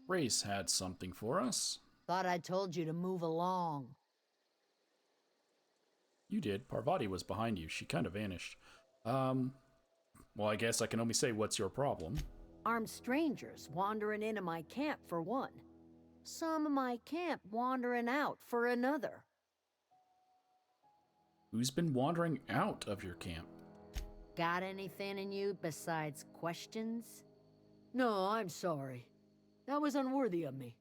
Grace had something for us. Thought I told you to move along. You did. Parvati was behind you. She kind of vanished. Well, I guess I can only say what's your problem. Armed strangers wandering into my camp for one. Some of my camp wandering out for another. Who's been wandering out of your camp? Got anything in you besides questions? No, I'm sorry. That was unworthy of me.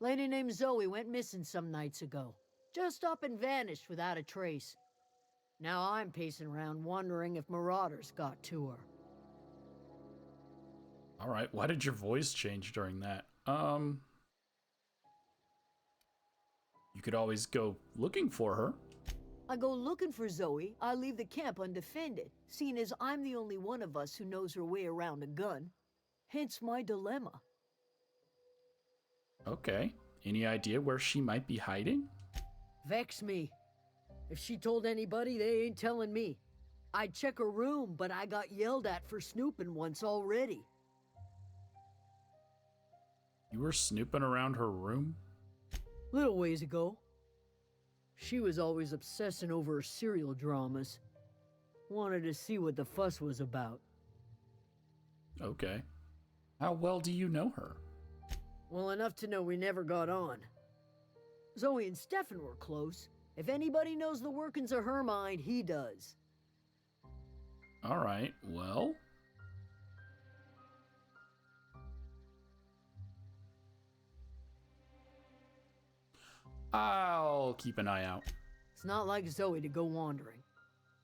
Lady named Zoe went missing some nights ago. Just up and vanished without a trace. Now I'm pacing around wondering if marauders got to her. Alright, why did your voice change during that? You could always go looking for her. I go looking for Zoe, I leave the camp undefended, seeing as I'm the only one of us who knows her way around a gun. Hence my dilemma. Okay. Any idea where she might be hiding? Vex me. If she told anybody, they ain't telling me. I'd check her room, but I got yelled at for snooping once already. You were snooping around her room? Little ways ago. She was always obsessing over her serial dramas. Wanted to see what the fuss was about. Okay. How well do you know her? Well, enough to know we never got on. Zoe and Stefan were close. If anybody knows the workings of her mind, he does. Alright, well... I'll keep an eye out. It's not like Zoe to go wandering.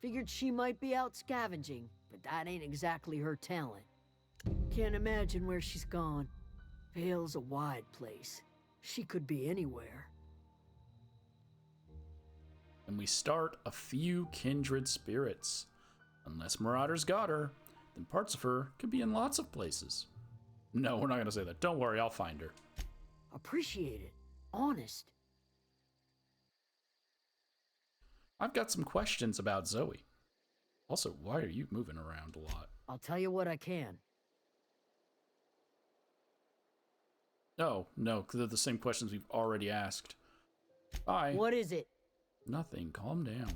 Figured she might be out scavenging, but that ain't exactly her talent. Can't imagine where she's gone. Vale's a wide place. She could be anywhere. And we start a few kindred spirits. Unless Marauders got her, then parts of her could be in lots of places. No, we're not going to say that. Don't worry, I'll find her. Appreciate it. Honest. I've got some questions about Zoe. Also, why are you moving around a lot? I'll tell you what I can. Oh, no, because they're the same questions we've already asked. Bye. What is it? Nothing. Calm down.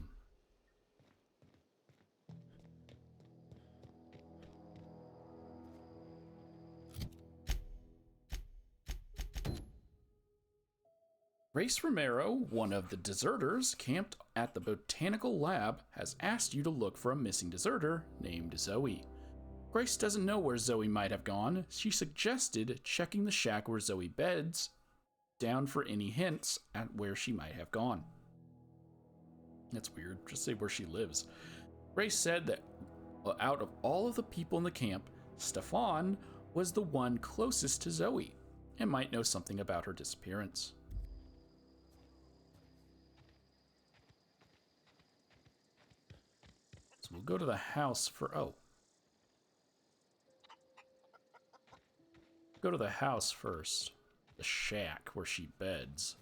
Grace Romero, one of the deserters camped at the botanical lab, has asked you to look for a missing deserter named Zoe. Grace doesn't know where Zoe might have gone. She suggested checking the shack where Zoe beds down for any hints at where she might have gone. That's weird. Just say where she lives. Grace said that out of all of the people in the camp, Stefan was the one closest to Zoe and might know something about her disappearance. So we'll go to the house for... Oh. Go to the house first. The shack where she beds.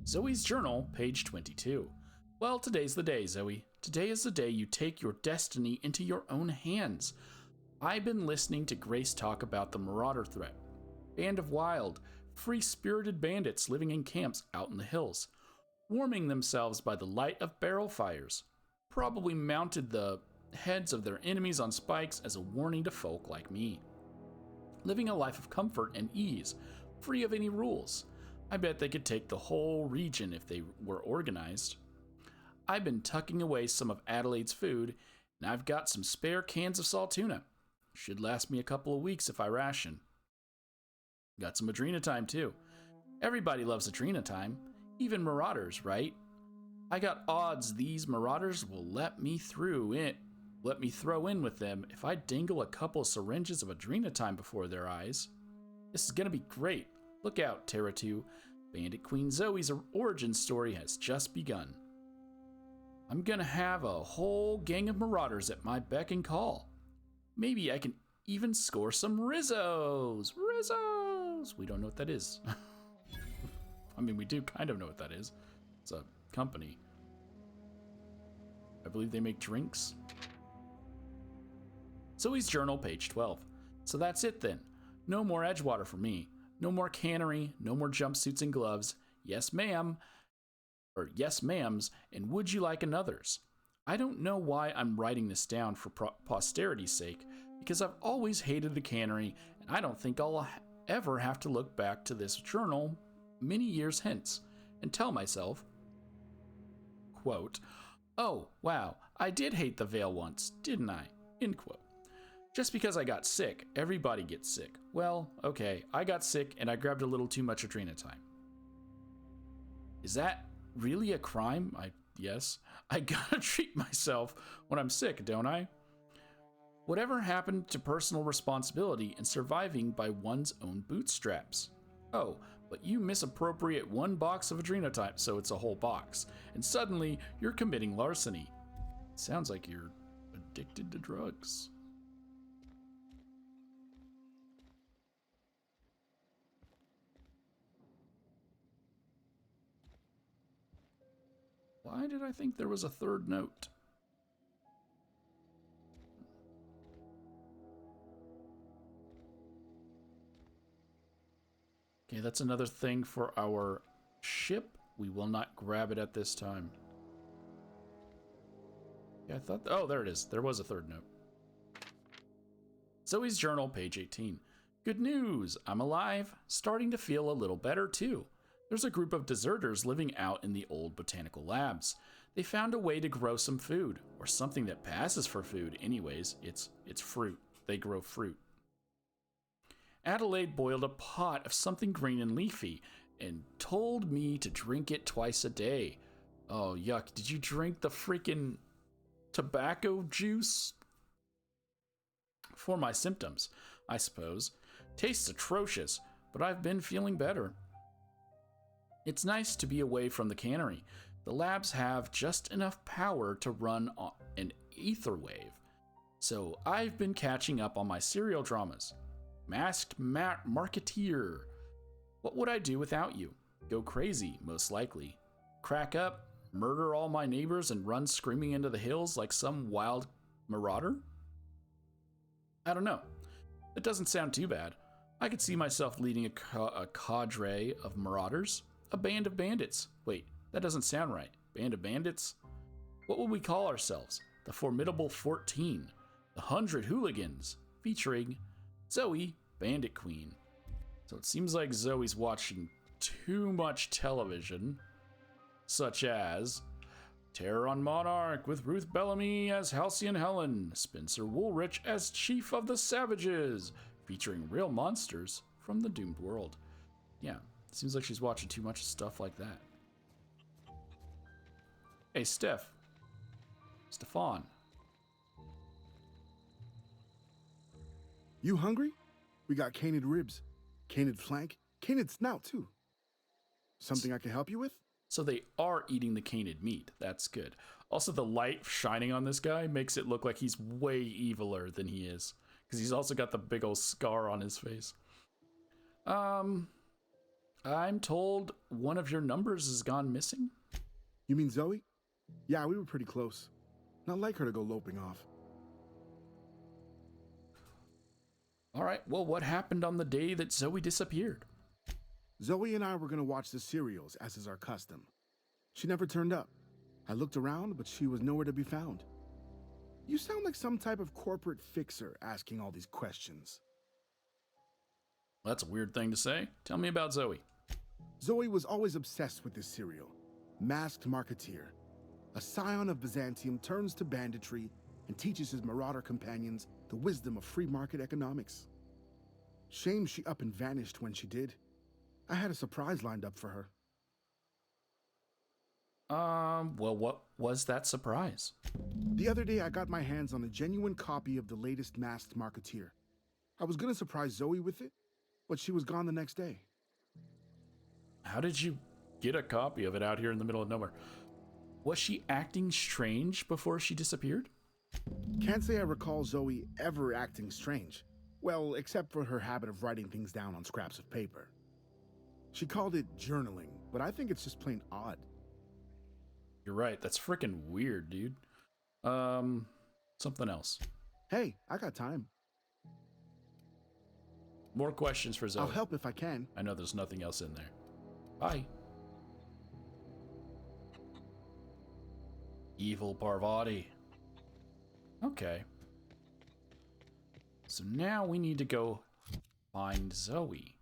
Zoe's journal, page 22. Well, today's the day, Zoe. Today is the day you take your destiny into your own hands. I've been listening to Grace talk about the marauder threat. Band of wild, free-spirited bandits living in camps out in the hills, warming themselves by the light of barrel fires. Probably mounted the heads of their enemies on spikes as a warning to folk like me. Living a life of comfort and ease, free of any rules. I bet they could take the whole region if they were organized. I've been tucking away some of Adelaide's food, and I've got some spare cans of salt tuna. Should last me a couple of weeks if I ration. Got some Adrena time too. Everybody loves Adrena time, even marauders, right? I got odds these marauders will let me throw in with them if I dangle a couple of syringes of Adrena time before their eyes. This is gonna be great. Look out, Terra 2. Bandit Queen Zoe's origin story has just begun. I'm gonna have a whole gang of marauders at my beck and call. Maybe I can even score some Rizzos! Rizzos! We don't know what that is. I mean, we do kind of know what that is. It's a company. I believe they make drinks. Zoe's journal, page 12. So that's it then. No more Edgewater for me. No more cannery, no more jumpsuits and gloves. Yes, ma'am. Or yes, ma'ams, and would you like another's? I don't know why I'm writing this down for posterity's sake, because I've always hated the cannery, and I don't think I'll ever have to look back to this journal many years hence and tell myself, quote, oh, wow, I did hate the veil once, didn't I? End quote. Just because I got sick, everybody gets sick. Well, okay, I got sick and I grabbed a little too much adrenatime. Is that really a crime? Yes. I gotta treat myself when I'm sick, don't I? Whatever happened to personal responsibility and surviving by one's own bootstraps? Oh, but you misappropriate one box of adrenotime, so it's a whole box, and suddenly you're committing larceny. Sounds like you're addicted to drugs. Why did I think there was a third note? Okay, that's another thing for our ship. We will not grab it at this time. Yeah, I thought... oh, there it is. There was a third note. Zoe's journal, page 18. Good news! I'm alive. Starting to feel a little better, too. There's a group of deserters living out in the old botanical labs. They found a way to grow some food, or something that passes for food anyways. It's fruit. They grow fruit. Adelaide boiled a pot of something green and leafy and told me to drink it twice a day. Oh, yuck. Did you drink the freaking tobacco juice? For my symptoms, I suppose. Tastes atrocious, but I've been feeling better. It's nice to be away from the cannery. The labs have just enough power to run an ether wave. So I've been catching up on my serial dramas. Masked Marketeer. What would I do without you? Go crazy, most likely. Crack up, murder all my neighbors, and run screaming into the hills like some wild marauder? I don't know. It doesn't sound too bad. I could see myself leading a cadre of marauders. A band of bandits. Wait, that doesn't sound right. Band of bandits? What would we call ourselves? The Formidable 14. The 100 Hooligans. Featuring Zoe, Bandit Queen. So it seems like Zoe's watching too much television. Such as Terror on Monarch with Ruth Bellamy as Halcyon Helen. Spencer Woolrich as Chief of the Savages. Featuring real monsters from the Doomed World. Yeah. Seems like she's watching too much stuff like that. Hey, Stefan. You hungry? We got canid ribs, canid flank, canid snout too. Something I can help you with? So they are eating the canid meat. That's good. Also, the light shining on this guy makes it look like he's way eviler than he is. Because he's also got the big old scar on his face. I'm told one of your numbers has gone missing. You mean Zoe? Yeah, we were pretty close. Not like her to go loping off. All right, well, what happened on the day that Zoe disappeared? Zoe and I were gonna watch the serials, as is our custom. She never turned up. I looked around, but she was nowhere to be found. You sound like some type of corporate fixer asking all these questions. That's a weird thing to say. Tell me about Zoe. Zoe was always obsessed with this serial, Masked Marketeer. A scion of Byzantium turns to banditry and teaches his marauder companions the wisdom of free market economics. Shame she up and vanished when she did. I had a surprise lined up for her. Well, what was that surprise? The other day I got my hands on a genuine copy of the latest Masked Marketeer. I was gonna surprise Zoe with it, but she was gone the next day. How did you get a copy of it out here in the middle of nowhere? Was she acting strange before she disappeared? Can't say I recall Zoe ever acting strange. Well, except for her habit of writing things down on scraps of paper. She called it journaling, but I think it's just plain odd. You're right, that's freaking weird, dude. Something else. Hey, I got time. More questions for Zoe. I'll help if I can. I know there's nothing else in there. Bye. Evil Parvati. Okay. So now we need to go find Zoe.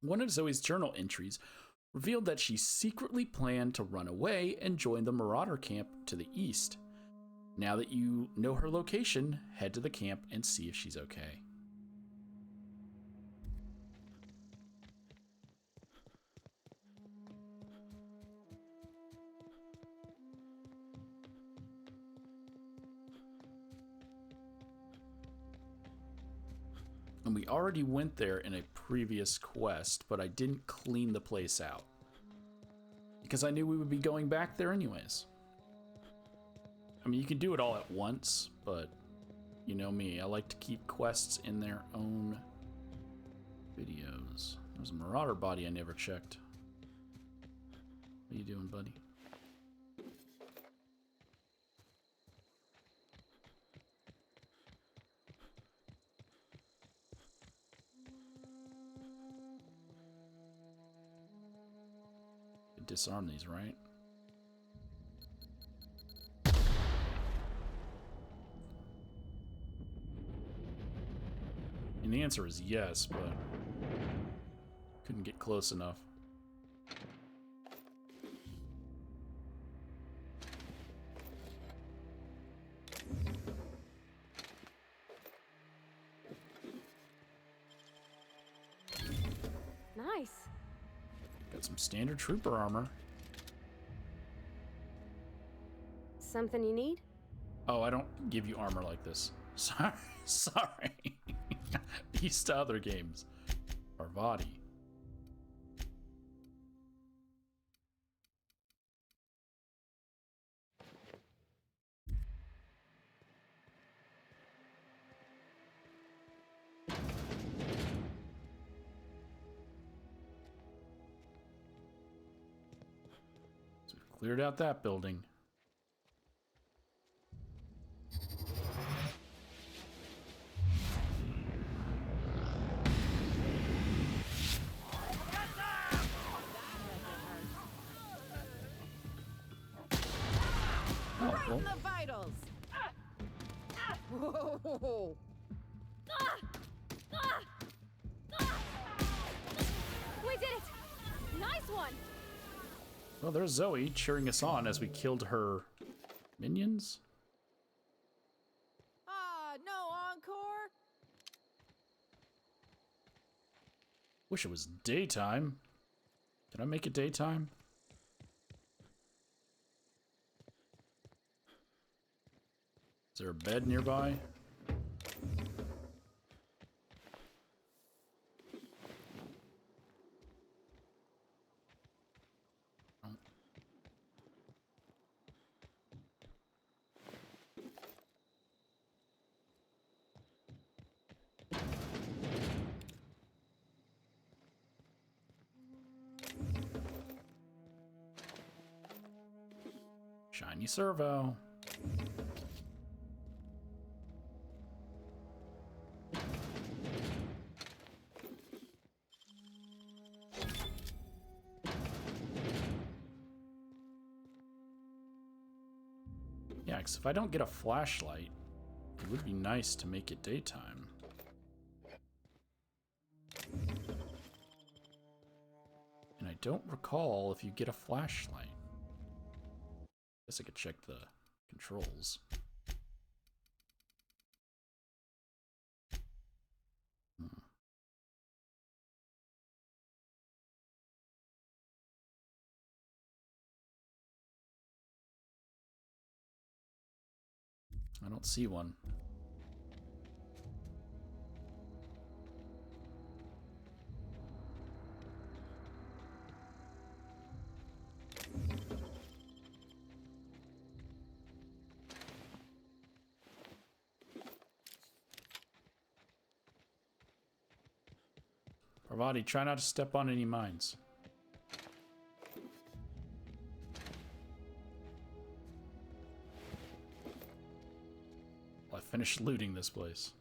One of Zoe's journal entries revealed that she secretly planned to run away and join the Marauder camp to the east. Now that you know her location, head to the camp and see if she's okay. And we already went there in a previous quest, but I didn't clean the place out. Because I knew we would be going back there anyways. I mean, you can do it all at once, but you know me, I like to keep quests in their own videos. There's a Marauder body I never checked. What are you doing, buddy? Disarm these, right? And the answer is yes, but couldn't get close enough. Nice. Got some standard trooper armor. Something you need? Oh, I don't give you armor like this. Sorry. Used to other games. Parvati. So we've cleared out that building. From the vitals. Whoa. We did it! Nice one! Well, there's Zoe cheering us on as we killed her minions. No encore. Wish it was daytime. Can I make it daytime? Is there a bed nearby? Oh. Shiny servo. Yeah, because if I don't get a flashlight, it would be nice to make it daytime. And I don't recall if you get a flashlight. Guess I could check the controls. I don't see one. Parvati, try not to step on any mines. finish looting this place.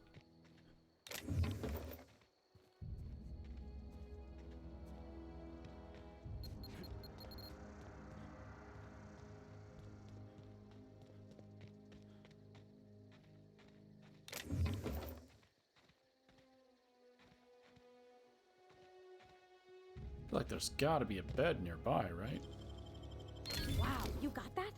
I feel like there's gotta be a bed nearby, right? Wow, you got that?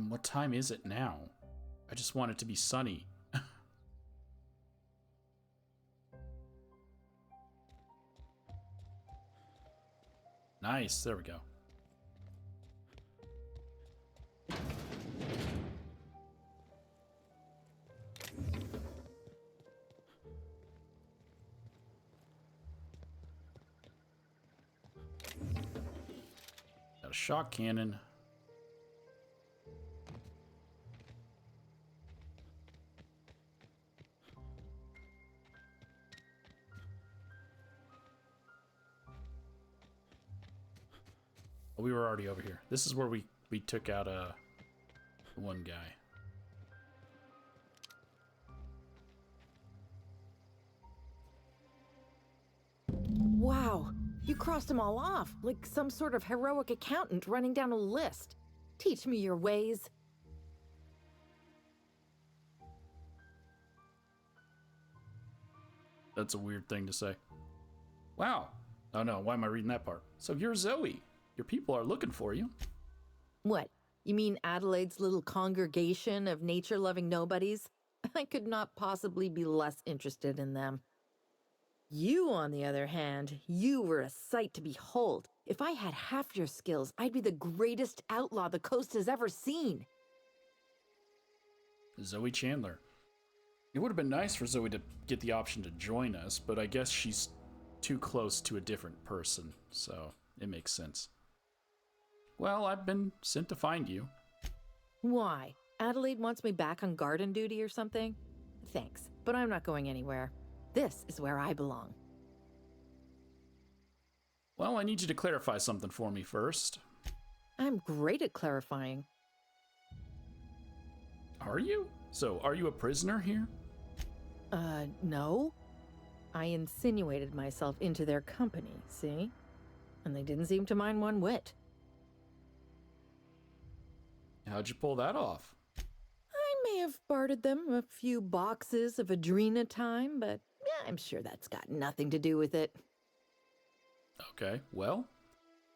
What time is it now? I just want it to be sunny. Nice, there we go. Got a shock cannon. Oh, we were already over here. This is where we took out one guy. Wow, you crossed them all off, like some sort of heroic accountant running down a list. Teach me your ways. That's a weird thing to say. Wow. Oh no, why am I reading that part? So you're Zoe. Your people are looking for you. What, you mean Adelaide's little congregation of nature-loving nobodies? I could not possibly be less interested in them. You, on the other hand, you were a sight to behold. If I had half your skills, I'd be the greatest outlaw the coast has ever seen. Zoe Chandler. It would have been nice for Zoe to get the option to join us, but I guess she's too close to a different person, so it makes sense. Well, I've been sent to find you. Why? Adelaide wants me back on garden duty or something? Thanks, but I'm not going anywhere. This is where I belong. Well, I need you to clarify something for me first. I'm great at clarifying. Are you? So, are you a prisoner here? No. I insinuated myself into their company, see? And they didn't seem to mind one whit. How'd you pull that off? I may have bartered them a few boxes of Adrena time, but yeah, I'm sure that's got nothing to do with it. Okay, well,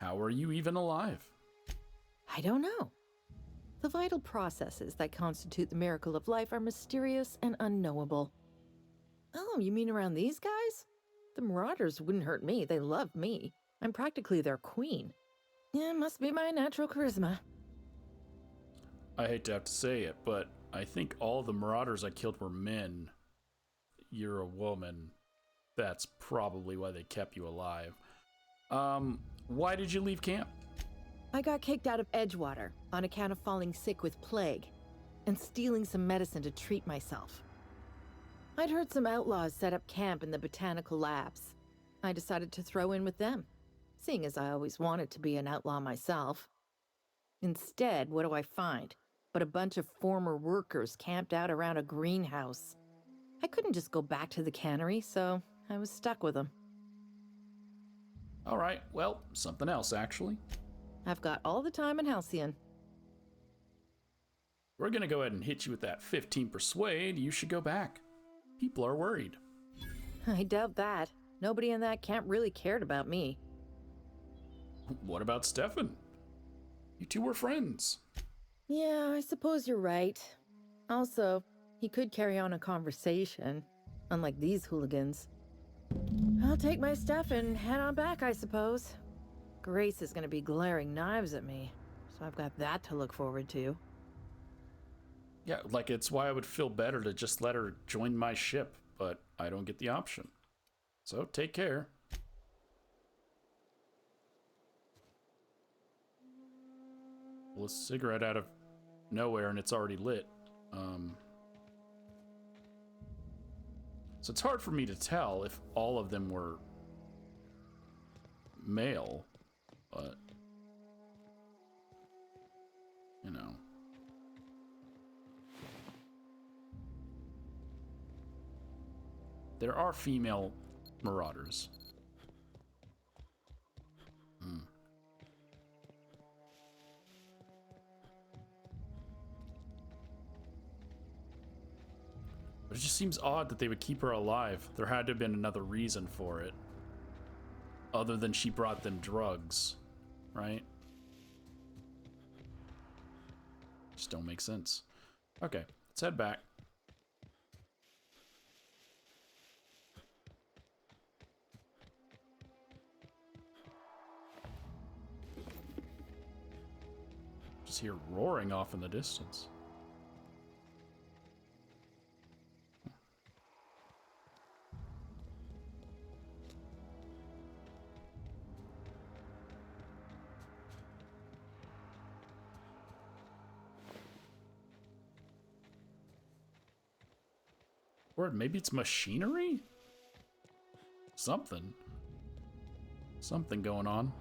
how are you even alive? I don't know. The vital processes that constitute the miracle of life are mysterious and unknowable. Oh, you mean around these guys? The Marauders wouldn't hurt me. They love me. I'm practically their queen. Yeah, it must be my natural charisma. I hate to have to say it, but I think all the Marauders I killed were men. You're a woman. That's probably why they kept you alive. Why did you leave camp? I got kicked out of Edgewater on account of falling sick with plague and stealing some medicine to treat myself. I'd heard some outlaws set up camp in the botanical labs. I decided to throw in with them, seeing as I always wanted to be an outlaw myself. Instead, what do I find but a bunch of former workers camped out around a greenhouse? I couldn't just go back to the cannery, so I was stuck with them. All right, well, something else, actually. I've got all the time in Halcyon. We're gonna go ahead and hit you with that 15 persuade. You should go back. People are worried. I doubt that. Nobody in that camp really cared about me. What about Stefan? You two were friends. Yeah, I suppose you're right. Also, he could carry on a conversation, unlike these hooligans. I'll take my stuff and head on back, I suppose. Grace is gonna be glaring knives at me, so I've got that to look forward to. Yeah, like it's why I would feel better to just let her join my ship, but I don't get the option. So take care. Pull a cigarette out of nowhere and it's already lit. So it's hard for me to tell if all of them were male, but you know. There are female marauders. But it just seems odd that they would keep her alive. There had to have been another reason for it. Other than she brought them drugs, right? Just don't make sense. Okay, let's head back. Just hear roaring off in the distance. Or maybe it's machinery? Something going on.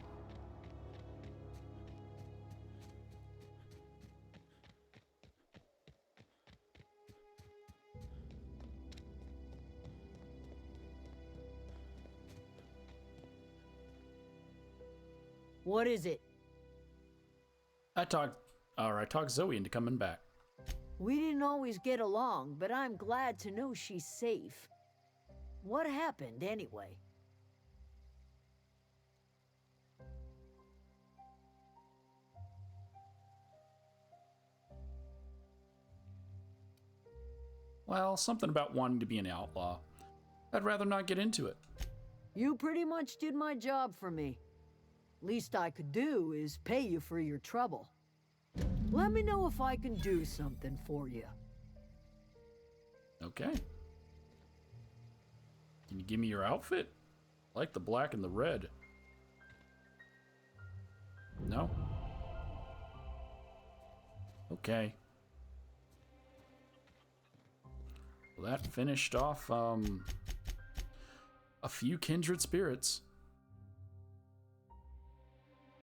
What is it? I talked Zoe into coming back. We didn't always get along, but I'm glad to know she's safe. What happened, anyway? Well, something about wanting to be an outlaw. I'd rather not get into it. You pretty much did my job for me. Least I could do is pay you for your trouble. Let me know if I can do something for you. Okay. Can you give me your outfit? I like the black and the red. No? Okay. Well, that finished off a few kindred spirits.